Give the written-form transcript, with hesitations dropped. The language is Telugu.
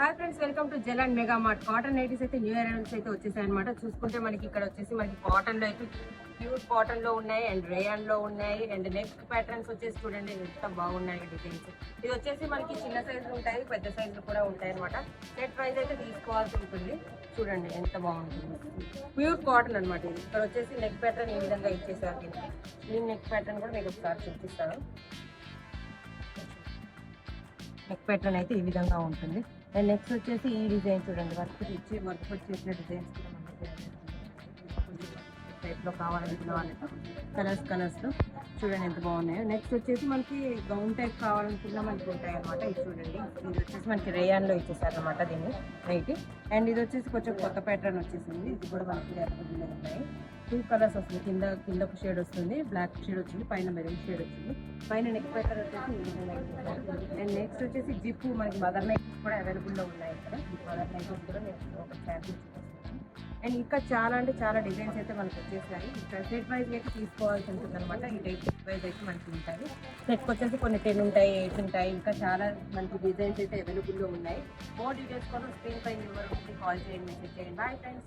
Hi friends, welcome to gel and mega mart. Cotton nighties అయితే న్యూ అరైవల్స్ అయితే వచ్చేసాయి అనమాట. చూసుకుంటే మనకి ఇక్కడ వచ్చేసి మనకి కాటన్ లో అయితే ప్యూర్ కాటన్ లో ఉన్నాయి అండ్ రేయాన్ లో ఉన్నాయి అండ్ నెక్ ప్యాటర్న్స్ వచ్చేసి చూడండి ఎంత బాగున్నాయి డిజైన్స్. ఇది వచ్చేసి మనకి చిన్న సైజులు ఉంటాయి, పెద్ద సైజులు కూడా ఉంటాయి అనమాట. నెట్ ప్రైస్ అయితే తీసుకోవాల్సి ఉంటుంది. చూడండి ఎంత బాగుంటుంది, ప్యూర్ కాటన్ అనమాట. ఇది ఇక్కడ వచ్చేసి నెక్ ప్యాటర్న్ ఈ విధంగా ఇచ్చేసారు. దీనికి ఈ నెక్ ప్యాటర్న్ కూడా మీకు ఒకసారి చూపిస్తాను. నెక్ ప్యాటర్న్ అయితే ఈ విధంగా ఉంటుంది. అండ్ నెక్స్ట్ వచ్చేసి ఈ డిజైన్ చూడండి, వర్క్ వచ్చేసిన డిజైన్స్ కూడా మనకి టైప్లో కావాలనుకున్న వాళ్ళకి కలర్స్లో చూడండి ఎంత బాగున్నాయో. నెక్స్ట్ వచ్చేసి మనకి గౌన్ టైప్ కావాలనుకున్నా మనకి ఉంటాయి అనమాట. ఇది చూడండి, ఇది వచ్చేసి మనకి రేయాన్లో ఇచ్చేసారు అనమాట దీన్ని నైట్. అండ్ ఇది వచ్చేసి కొంచెం కొత్త ప్యాటర్న్ వచ్చేసింది. ఇది కూడా మనకి అవైలబుల్గా ఉన్నాయి. 2 కలర్స్ వస్తుంది, కిందకు షేడ్ వస్తుంది, బ్లాక్ షేడ్ వచ్చింది, పైన మెరూన్ షేడ్ వచ్చింది. పైన నెక్ ప్యాటర్న్ వచ్చేసి అండ్ నెక్స్ట్ వచ్చేసి జిప్ మనకి మదర్ నైటీస్ కూడా అవైలబుల్లో ఉన్నాయి ఇక్కడ. మదర్ నైటీస్ కూడా నేను ఒక శాంపిల్ చూపిస్తున్నాను. అండ్ ఇంకా చాలా అంటే చాలా డిజైన్స్ అయితే మనకు వచ్చేసాయి. ఇక్కడ సెట్ వైజ్ అయితే తీసుకోవాల్సి ఉంటుంది అనమాట. ఈ టైప్ సెట్ వైజ్ అయితే మనకి ఉంటాయి. సెట్కి వచ్చేసి కొన్ని 10 ఉంటాయి, 8 ఉంటాయి, ఇంకా చాలా మనకి డిజైన్స్ అయితే అవైలబుల్లో ఉన్నాయి. మోర్ డీటెయిల్స్ కోసం స్క్రీన్ పై నెంబర్ కాల్ చేయండి, మెసేజ్ చేయండి. Bye friends.